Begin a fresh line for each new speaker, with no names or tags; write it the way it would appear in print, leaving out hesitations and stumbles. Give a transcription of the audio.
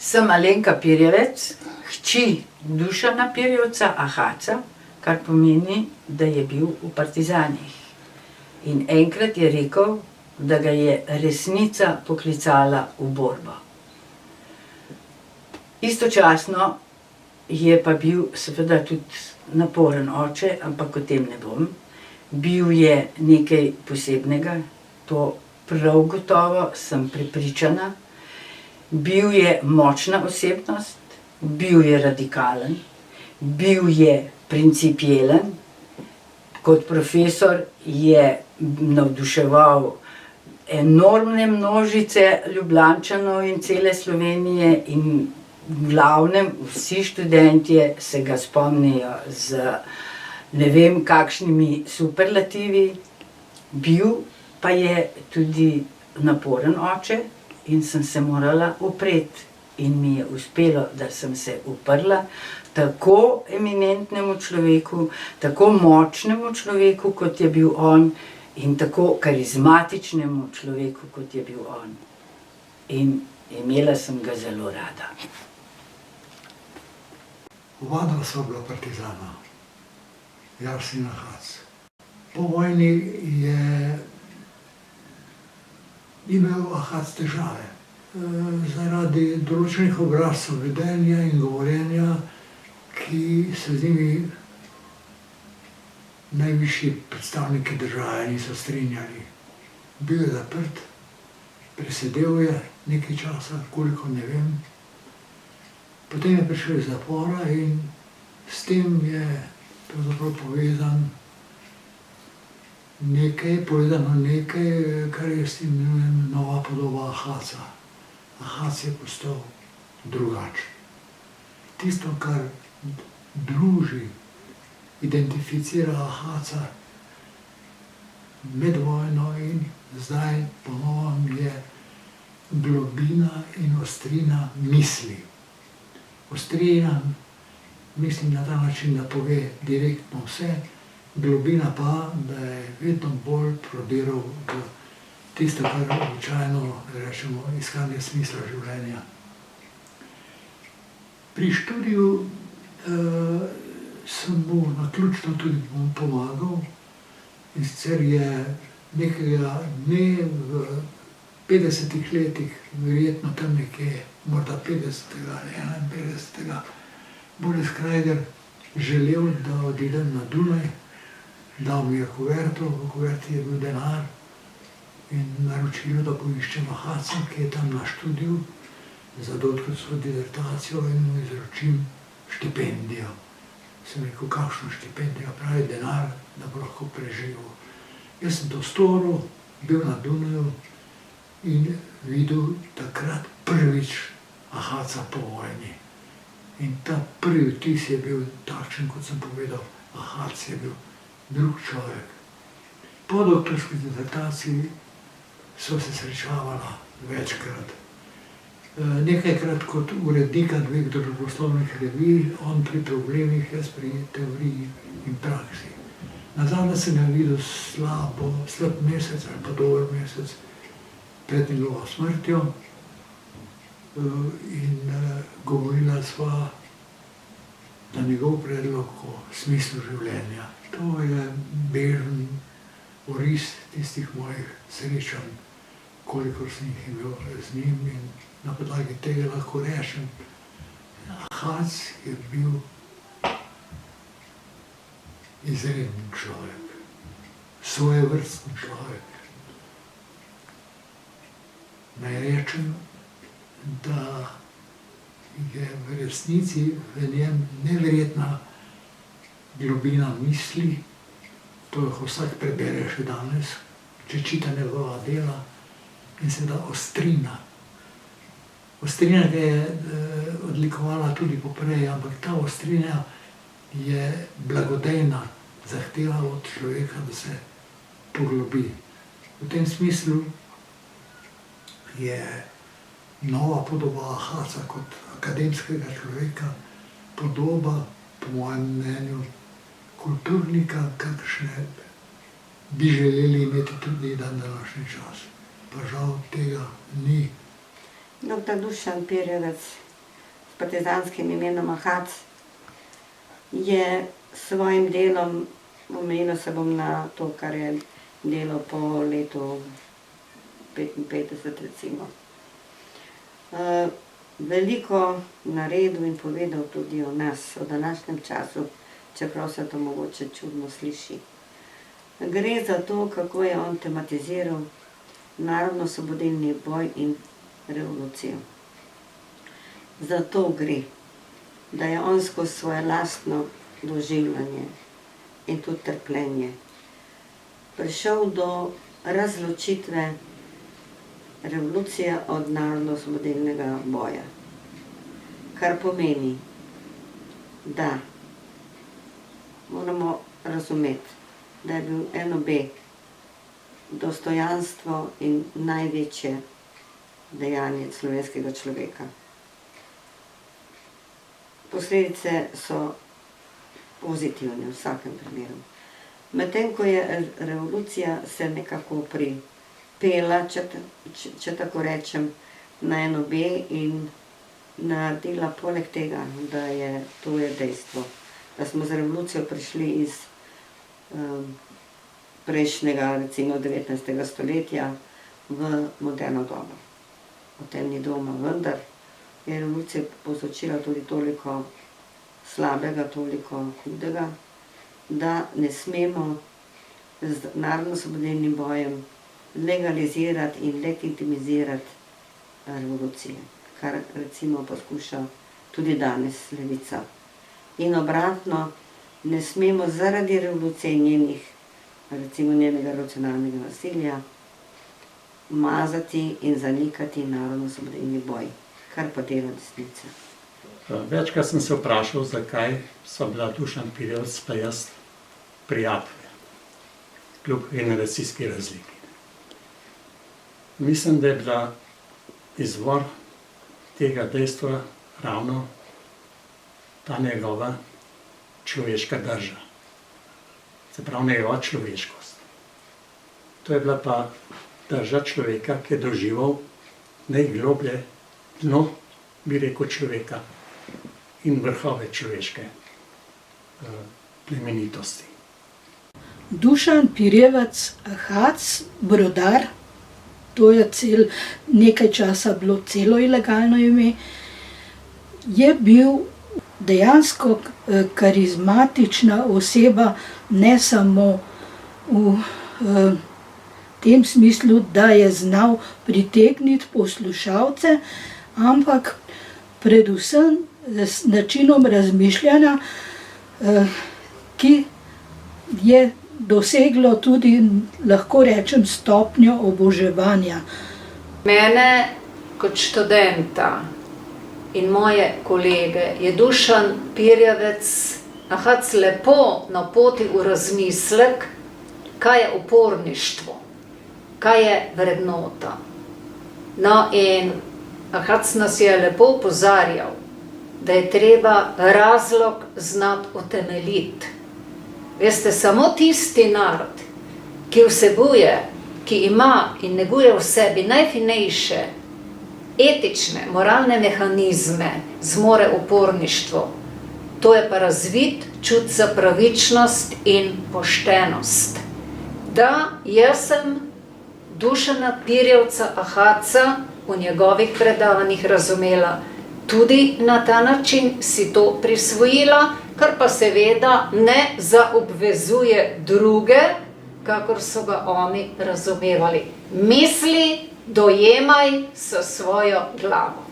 Sem Alenka Pirjevec, hči Dušana Pirjevca, Ahaca, kar pomeni, da je bil v partizanih. In enkrat je rekel, da ga je resnica poklicala v borbo. Istočasno je pa bil seveda tudi naporen oče, ampak o tem ne bom. Bil je nekaj posebnega, to prav gotovo sem prepričana. Bil je močna osebnost, bil je radikalen, bil je principielen. Kot profesor je navduševal enormne množice Ljubljančanov in cele Slovenije in v glavnem vsi študentje se ga spomnijo z ne vem kakšnimi superlativi. Bil pa je tudi naporen oče in sem se morala upreti. In mi je uspelo, da sem se uprla tako eminentnemu človeku, tako močnemu človeku, kot je bil on, in tako karizmatičnemu človeku, kot je bil on. In imela sem ga zelo rada.
Oba sva bila partizana, jaz in Ahac. Po vojni je imel Ahac težave. Zaradi določenih obrazcev vedenja in govorjenja, ki se z njimi najvišji predstavniki države niso strinjali. Bil je zaprt, presedel je nekaj časa, koliko ne vem. Potem je prišel iz zapora in s tem je pravzaprav povezano nekaj, kar jaz imenujem nova podoba Ahaca. Ahac je postal drugačen. Tisto, kar druži, identificira Ahaca med vojno in zdaj po novem, je globina in ostrina misli. Ostrina, mislim na ta način, da pove direktno vse, globina pa, da je vedno bolj prodiral v tisto, kar običajno rečemo iskanje smisla življenja. Pri študiju sem mu naključno tudi pomagal, in sicer je nekega dne v 50-ih letih, verjetno tam nekje, morda 50. ali 51. Boris Krajger želel, da odidem na Dunaj, dal mi je kuverto, v kuverti je bil denar in naročilo, da poiščem Ahaca, ki je tam na študiju za doktorsko disertacijo, in mu izročim štipendijo. Sem rekel, kakšno štipendijo? Pravi, denar, da bo lahko preživel. Jaz sem to storil, bil na Dunaju in videl takrat prvič Ahaca po vojni. In ta prvi vtis je bil takšen, kot sem povedal, Ahac je bil drug človek. Po doktorski disertaciji sva se srečavala večkrat. Nekajkrat kot urednika 2 družboslovnih revij, on pri problemih, jaz pri teoriji in praksi. Nazadnje sem ga videl slab mesec ali pa dober mesec pred njegovo smrtjo in govorila sva na njegov predlog o smislu življenja. To je bežen oris tistih mojih srečanj, kolikor sem jih imel z njim, in na podlagi tega lahko rečem, Ahac je bil izreden človek, svojevrsten človek. Naj rečem, da je v resnici v njem neverjetna globina misli, to lahko vsak prebere še danes, če čita njegova dela, in seveda ostrina. Ostrina ga je odlikovala tudi poprej, ampak ta ostrina je blagodejna, zahteva od človeka, da se poglobi. V tem smislu je nova podoba Ahaca kot akademskega človeka podoba, po mojem mnenju, kulturnika, kakšne bi želeli imeti tudi dan današnji čas. Pa žal tega ni.
Doktor Dušan Pirjevec, partizanskim imenom Ahac, je s svojim delom, omejila se bom na to, kar je delal po letu 55 recimo. Veliko naredil in povedal tudi o nas, o današnjem času, čeprav se to mogoče čudno sliši. Gre za to, kako je on tematiziral narodno-osvobodilni boj in revolucijo. Za to gre, da je on skozi svoje lastno doživljanje in tudi trpljenje prišel do razločitve revolucije od narodno-osvobodilnega boja. Kar pomeni, da moramo razumeti, da je bil NOB dostojanstvo in največje dejanje slovenskega človeka. Posledice so pozitivne v vsakem primeru. Medtem ko je revolucija se nekako pripela, če tako rečem, na NOB in naredila poleg tega, da je to dejstvo, da smo z revolucijo prišli iz prejšnjega, recimo 19. stoletja v moderno dobo. O tem ni dvoma, vendar je revolucija povzročila tudi toliko slabega, toliko hudega, da ne smemo z narodno-osvobodilnim bojem legalizirati in legitimizirati revolucije, kar recimo poskuša tudi danes levica. In obratno, ne smemo zaradi revolucije in njenega revolucionarnega nasilja mazati in zanikati narodno-osvobodilni boj, kar pa dela desnica.
Večkrat sem se vprašal, zakaj so bila Dušan Pirjevec pa jaz prijatelja, kljub generacijski razliki. Mislim, da je bila izvor tega dejstva ravno ta njegova človeška drža, se pravi njegova človeškost. To je bila pa drža človeka, ki je doživel najgloblje dno, bi rekel, človeka in vrhove človeške plemenitosti.
Dušan Pirjevec Ahac, Brodar, to je nekaj časa bilo celo ilegalno ime, je bil dejansko karizmatična oseba, ne samo v tem smislu, da je znal pritegniti poslušalce, ampak predvsem z načinom razmišljanja, ki je doseglo tudi, lahko rečem, stopnjo oboževanja.
Mene kot študenta in moje kolege je Dušan Pirjevec Ahac lepo napotil v razmislek, kaj je uporništvo, kaj je vrednota. No, in Ahac nas je lepo opozarjal, da je treba razlog znati utemeljiti. Veste, samo tisti narod, ki vsebuje, ki ima in neguje v sebi najfinejše etične, moralne mehanizme, zmore uporništvo. To je pa razvit čut za pravičnost in poštenost. Da, jaz sem Dušana Pirjevca Ahaca v njegovih predavanjih razumela tudi na ta način, si to prisvojila, kar pa seveda ne zaobvezuje druge, kakor so ga oni razumevali. Misli, dojemaj s svojo glavo.